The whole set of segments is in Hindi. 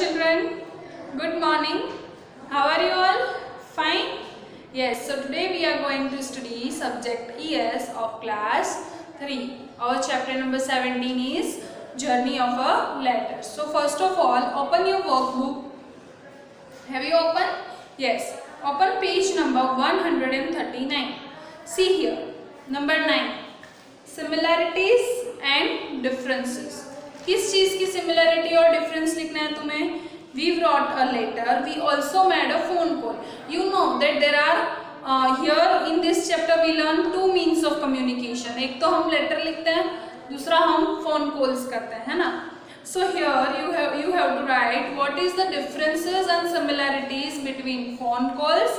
children, good morning. How are you all? Fine? Yes, so today we are going to study subject ES of class 3. Our chapter number 17 is Journey of a Letter. So first of all, open your workbook. Have you opened? Yes. Open page number 139. See here. Number 9. Similarities and differences. किस चीज की सिमिलरिटी और डिफरेंस लिखना है तुम्हें? We wrote a letter. We also made a phone call. You know that there are here in this chapter we learn two means of communication. एक तो हम लेटर लिखते हैं, दूसरा हम phone calls करते हैं, है ना? So here you have to write what is the differences and similarities between phone calls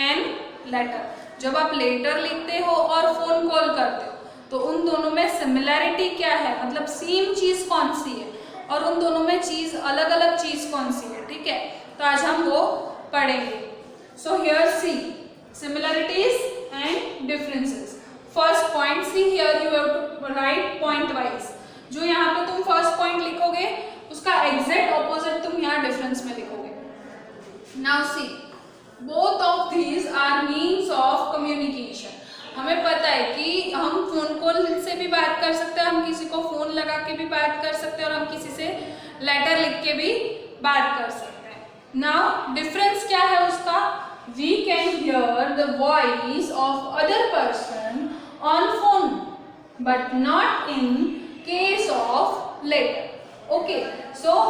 and letter. जब आप लेटर लिखते हो और phone call करते हो तो उन दोनों में सिमिलैरिटी क्या है, मतलब सेम चीज कौन सी है, और उन दोनों में चीज अलग अलग चीज कौन सी है. ठीक है, तो आज हम वो पढ़ेंगे. So here see similarities and differences. First point, see here you have to write point wise. जो यहाँ पे तुम फर्स्ट पॉइंट लिखोगे उसका एग्जैक्ट ऑपोजिट तुम यहाँ डिफरेंस में लिखोगे. Now see, both of these are means of communication. हमें पता है कि हम फोन कॉल से भी बात कर सकते हैं, हम किसी को फोन लगा के भी बात कर सकते हैं, और हम किसी से लेटर लिख के भी बात कर सकते हैं. नाउ डिफरेंस क्या है उसका? We can hear the voice of other person on phone but not in case of letter. Okay, so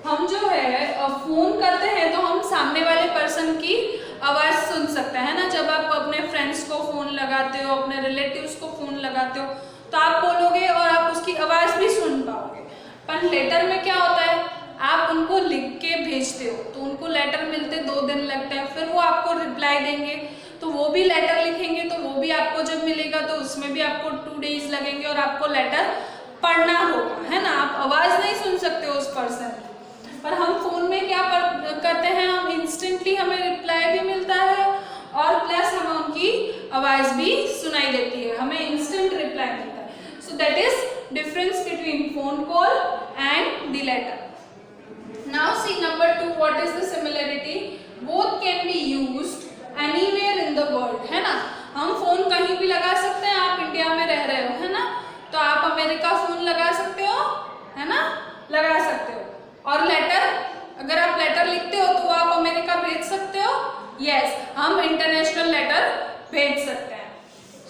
हम जो है फोन करते हैं तो हम सामने वाले पर्सन की आवाज सुन सकते हैं ना. जब आप अपने फ्रेंड्स को फोन लगाते हो, अपने रिलेटिव्स को फोन लगाते हो, तो आप बोलोगे और आप उसकी आवाज भी सुन पाओगे. पर लेटर में क्या होता है, आप उनको लिख के भेजते हो तो उनको लेटर मिलते 2 दिन लगते हैं, फिर वो आपको रिप्लाई देंगे तो वो भी लेटर लिखेंगे, तो वो भी आपको जब मिलेगा तो उसमें भी आपको 2 डेज लगेंगे और आपको लेटर पढ़ना होगा, है ना. आप आवाज नहीं सुन सकते हो उस पर्सन की. पर हम फोन में क्या करते हैं, हम इंस्टेंटली हमें रिप्लाई भी मिलता है और प्लस हमें उनकी आवाज भी सुनाई देती है, हमें इंस्टेंट रिप्लाई मिलता है. So that is difference between phone call and the letter. Now see number 2, what is the similarity? Both can be used anywhere in the world, है ना. हम फोन कहीं भी लगा सकते हैं. आप इंडिया में रह रहे हो, है ना, तो आप अमेरिका फोन लगा सकते हो, है ना, लगा सकते हो. और लेटर, अगर आप लेटर लिखते हो तो आप अमेरिका भेज सकते हो. यस, हम इंटरनेशनल लेटर भेज सकते हैं.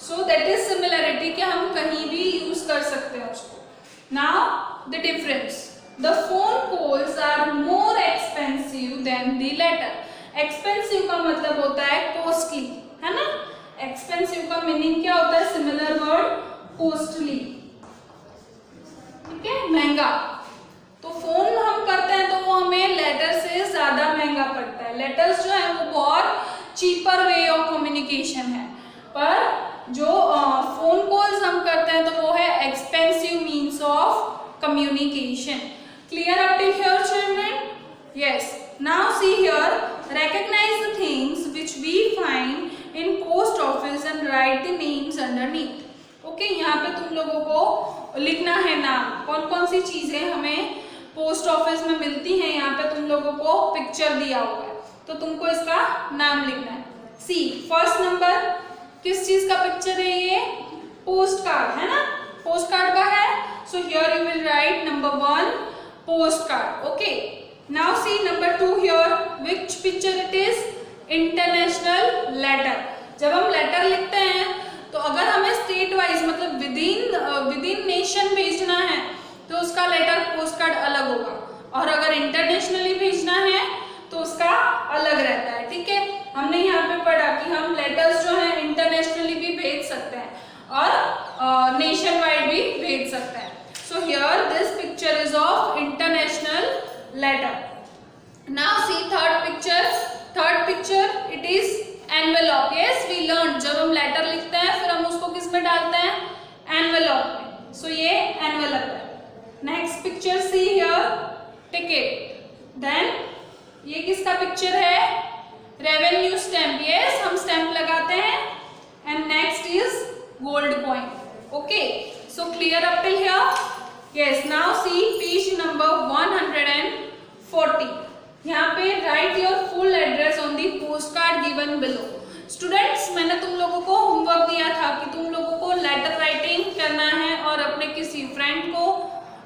सो दैट इज सिमिलरिटी कि हम कहीं भी यूज कर सकते हैं उसको. Now the difference, the phone calls are more expensive than the letter. Expensive का मतलब होता है कॉस्टली, है ना. एक्सपेंसिव का मीनिंग क्या होता है? Similar word costly. ठीक है, महंगा. तो फोन हम करते हैं तो वो हमें लेटर से ज्यादा महंगा पड़ता है. लेटर्स जो है वो बहुत चीपर वे ऑफ कम्युनिकेशन है, पर जो फोन कॉल्स हम करते हैं तो वो है expensive means of communication. Clear up till here children? Yes. Now see here, recognize the things which we find in post office and write the names underneath. Okay, यहाँ पे तुम लोगों को लिखना है नाम. कौन कौन सी चीजें हमें पोस्ट ऑफिस में मिलती हैं, यहाँ पे तुम लोगों को पिक्चर दिया हुआ है, तो तुमको इसका नाम लिखना है. सी, फर्स्ट नंबर किस चीज का पिक्चर है? ये पोस्ट कार्ड, है ना, पोस्ट कार्ड का है. So here you will write number 1 post card. Okay, now see number 2 here, which picture it is? International letter. जब हम लेटर लिखते हैं तो अगर हमें स्टेट वाइज मतलब विद इन नेशन भेजना है तो उसका लेटर पोस्ट कार्ड अलग होगा, और अगर इंटरनेशनली भेजना है तो उसका अलग रहता है. ठीक है, हमने यहाँ पे पढ़ा कि हम लेटर्स जो है इंटरनेशनली भी भेज सकते हैं और नेशन वाइड भी भेज सकते हैं. So here this picture is of international letter. Now see third picture it is envelope. Yes, we learn, जब हम लेटर लिखते हैं फिर हम उसको किस में डालते हैं? एनवेलप में. सो ये एनवेलप है. Next picture see here, ticket. Then ये किसका पिक्चर है? Revenue stamp. यस, हम स्टैम्प लगाते हैं. And next is gold coin. Okay, so clear up till here? Yes. Now see page number 140. Given below. Students, मैंने तुम लोगों को होमवर्क दिया था कि तुम लोगों को लेटर राइटिंग करना है और अपने किसी फ्रेंड को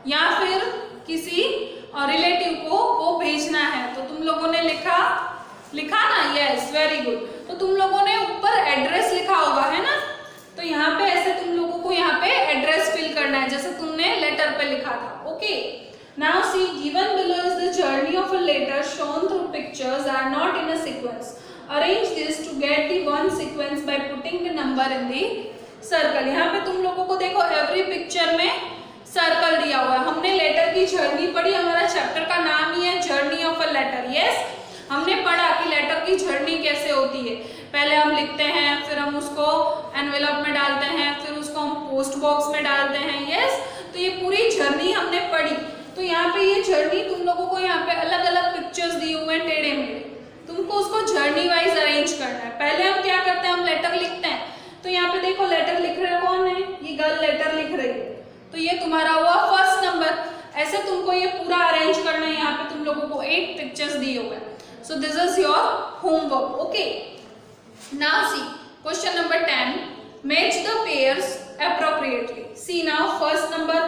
या फिर किसी रिलेटिव को वो भेजना है। तो तुम लोगों ने लिखा ना? Yes, very good. तो तुम लोगों ने ऊपर एड्रेस लिखा होगा, है ना? तो यहाँ पे ऐसे तुम लोगों को यहाँ पे एड्रेस फिल करना है जैसे तुमने लेटर पे लिखा था। Okay, now see, given below is the journey of a letter shown through pictures are not in a sequence. Arrange this to get the one sequence by putting the number in the circle. यहाँ पे तुम लोगों को देखो एवरी पिक्चर में सर्कल दिया हुआ है। हमने लेटर की जर्नी पढ़ी, हमारा चैप्टर का नाम ही है journey of a letter. Yes, हमने पढ़ा कि लेटर की जर्नी कैसे होती है। पहले हम लिखते हैं, फिर हम उसको एनवेलप में डालते हैं, फिर उसको हम पोस्ट बॉक्स में डालते हैं। यस, तो ये पूरी जर्नी हमने पढ़ी। तो यहाँ पे ये जर्नी तुम लोगों को यहाँ पे अलग अलग पिक्चर्स दिए हुए हैं टेढ़े मेढ़े, तुमको उसको जर्नी वाइज अरेंज करना है। पहले हम क्या करते हैं, हम लेटर लिखते हैं। तो यहाँ पे देखो लेटर लिख रहे कौन है, ये गर्ल लेटर लिख रही है, तो ये तुम्हारा हुआ फर्स्ट नंबर। ऐसे तुमको ये पूरा अरेंज करना है। यहाँ पे तुम लोगों को 8 पिक्चर्स दिए हुए हैं। So this is your homework. Okay, now C question number 10, match the pairs appropriately. See now, first number,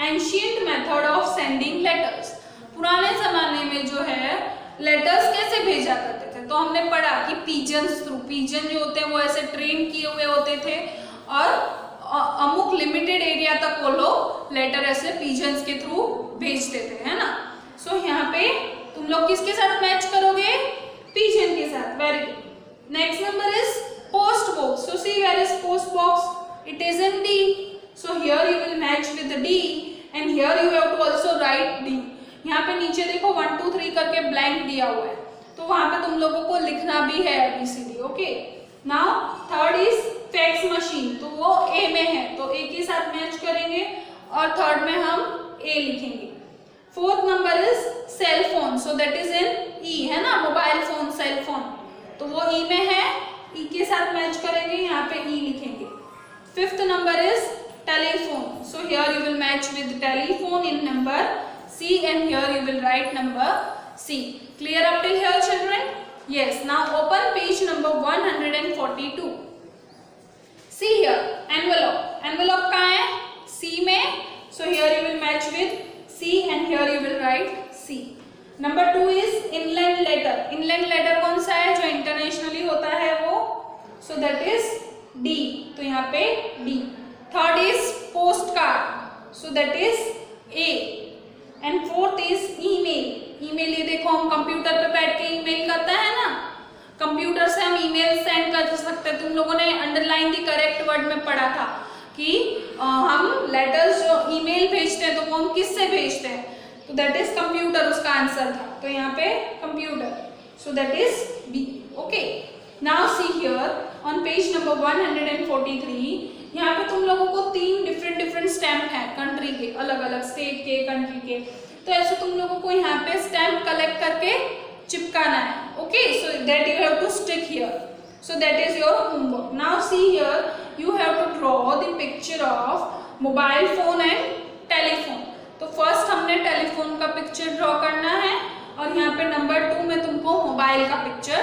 ancient method of sending letters. पुराने जमाने में जो है लेटर्स कैसे भेजा करते थे, तो हमने पढ़ा कि पिजन्स थ्रू। पिजन जो होते हैं वो ऐसे ट्रेन किए हुए होते थे और अमुक लिमिटेड एरिया तक वो लोग लेटर ऐसे पिजन्स के थ्रू भेजते थे, है ना? सो यहाँ पे तुम लोग किसके साथ मैच करोगे? पिजन के साथ। Very good. Next number is post box. So see where is post box? It is in D. So here you will match with D and here you have to also write D. यहाँ पे नीचे देखो 1 2 3 करके ब्लैंक दिया हुआ है, तो वहां पे तुम लोगों को लिखना भी है ABCD। Okay, now third is fax machine, तो वो A में है तो A के साथ मैच करेंगे और थर्ड में हम A लिखेंगे। Fourth number is cell phone, so that is in E, है ना? मोबाइल फोन, सेल फोन, तो वो E में है, E के साथ मैच करेंगे, यहाँ पे E लिखेंगे। Fifth number is telephone. So here you will match with telephone in number C and here you will write number C. Clear up till here, children? Yes. Now open page number 142. See here, envelope. Envelope कहाँ है? C में. So here you will match with C and here you will write C. Number 2 is inland letter. Inland letter कौन सा है? जो internationally होता है वो. So that is D, तो यहाँ पे D. Third is post card, so that is A. And fourth is email. Email ये देखो हम कंप्यूटर पे बैठ के ईमेल करते हैं ना, कंप्यूटर से हम ईमेल सेंड कर सकते हैं। तुम लोगों ने अंडरलाइन दी करेक्ट वर्ड में पढ़ा था कि हम लेटर्स जो ईमेल भेजते हैं तो वो हम किससे भेजते हैं, तो दैट इज कंप्यूटर, उसका आंसर था। तो यहाँ पे computer, so that is B. Okay, now see here on page number 143, यहाँ पे तुम लोगों को 3 डिफरेंट स्टैम्प है कंट्री के, अलग अलग स्टेट के, कंट्री के। तो ऐसे तुम लोगों को यहाँ पे स्टैम्प कलेक्ट करके चिपकाना है। Okay, so that you have to stick here, so that is your homework. Now see here you have to draw the picture of mobile phone and telephone. तो फर्स्ट हमने टेलीफोन का पिक्चर ड्रॉ करना है और यहाँ पे नंबर 2 में तुमको मोबाइल का पिक्चर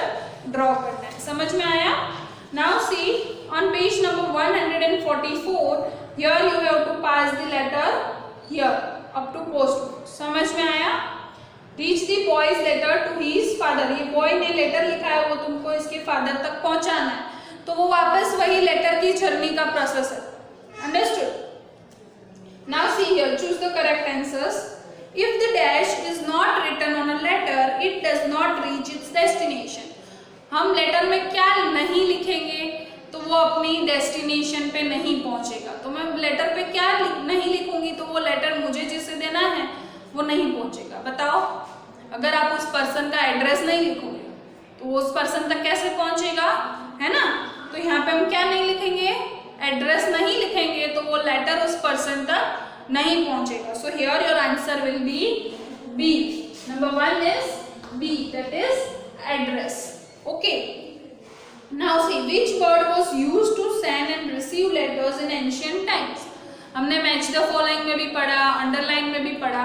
ड्रॉ करना है। समझ में आया? Now see on page number 144, here you have to pass the letter here up to post. समझ में आया? Reach the boy's letter to his father. ये boy ने लेटर लिखा है वो तुमको इसके फादर तक पहुंचाना है, तो वो वापस वही लेटर की जर्नी का प्रोसेस है। Understood? Now see here, choose the correct answers. If the dash is not written on a letter, it does not reach its destination. हम लेटर में क्या नहीं लिखेंगे तो वो अपनी डेस्टिनेशन पे नहीं पहुंचेगा। तो मैं लेटर पे क्या नहीं लिखूंगी तो वो लेटर मुझे जिसे देना है वो नहीं पहुंचेगा। बताओ, अगर आप उस पर्सन का एड्रेस नहीं लिखोगे तो वो उस पर्सन तक कैसे पहुंचेगा, है ना? तो यहाँ पे हम क्या नहीं लिखेंगे, एड्रेस नहीं लिखेंगे तो वो लेटर उस पर्सन तक नहीं पहुंचेगा। So here your answer will be B. Number 1 is B, that is address. Okay, now see which word was used to send and receive letters in ancient times. हमने मैच द फॉलोइंग में भी पढ़ा, अंडरलाइन में भी पढ़ा।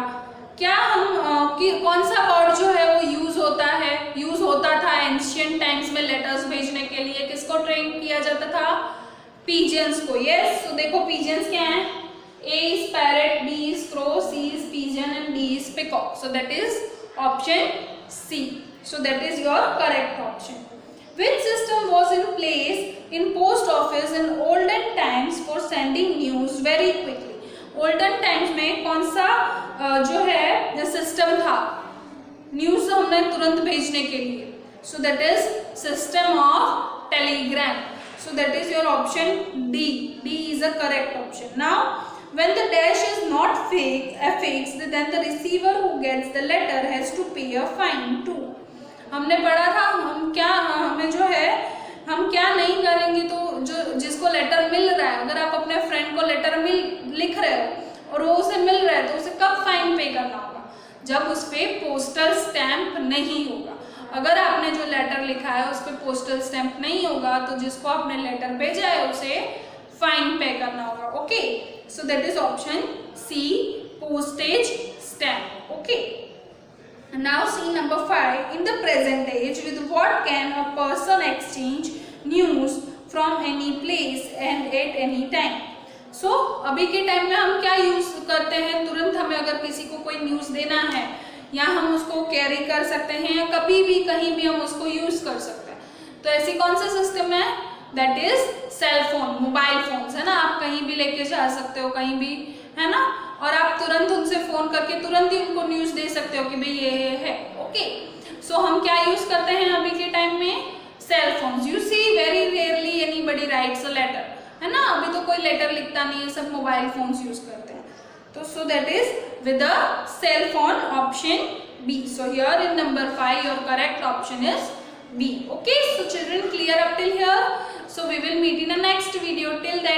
क्या हम कौन सा वर्ड जो है वो यूज होता था एंशियंट टाइम्स में लेटर्स भेजने के लिए, किसको ट्रेन किया जाता था? पिजियंस को। यस, तो देखो पिजियंस क्या है? A is parrot, B is crow, C is pigeon and D is peacock. So that is option C. So that is your correct option. Which system was in place in post office in olden times for sending news very quickly? Olden times में कौन सा जो है सिस्टम था न्यूज हमने तुरंत भेजने के लिए? So that is system of telegram. So that is your option D. D is a correct option. Now when the dash is not affixed, then the receiver who gets the letter has to pay a fine too. हमने पढ़ा था हमें जो है हम क्या नहीं करेंगे, तो जो जिसको लेटर मिल रहा है, अगर आप अपने फ्रेंड को लेटर लिख रहे हो और वो उसे मिल रहा है, तो उसे कब फाइन पे करना होगा? जब उस पर पोस्टल स्टैंप नहीं होगा। अगर आपने जो लेटर लिखा है उस पर पोस्टल स्टैंप नहीं होगा, तो जिसको आपने लेटर भेजा है उसे फाइन पे करना होगा। Okay, so that is option C, postage stamp. Okay, now see number 5. In the present age, with what can a person exchange news from any place and at any time? So अभी के टाइम में हम क्या यूज करते हैं? तुरंत हमें अगर किसी को कोई न्यूज देना है, या हम उसको कैरी कर सकते हैं, या कभी भी कहीं भी हम उसको यूज कर सकते हैं। तो ऐसी कौन सा सिस्टम है? That is cell phone, mobile phones, है ना। आप कहीं भी लेके जा सकते हो, कहीं भी, है ना, और आप तुरंत उनसे फोन करके तुरंत ही उनको न्यूज दे सकते हो कि भाई ये है। ओके, सो हम क्या यूज करते हैं अभी के टाइम में? Cell phones. You see very rarely anybody writes a letter, है ना। अभी तो कोई लेटर लिखता नहीं है, सब मोबाइल फोन्स यूज करते हैं। तो so that is with a cell phone, option B. So here in number 5 your correct option is B. Okay, so children, clear up till here. So we will meet in the next video. Till then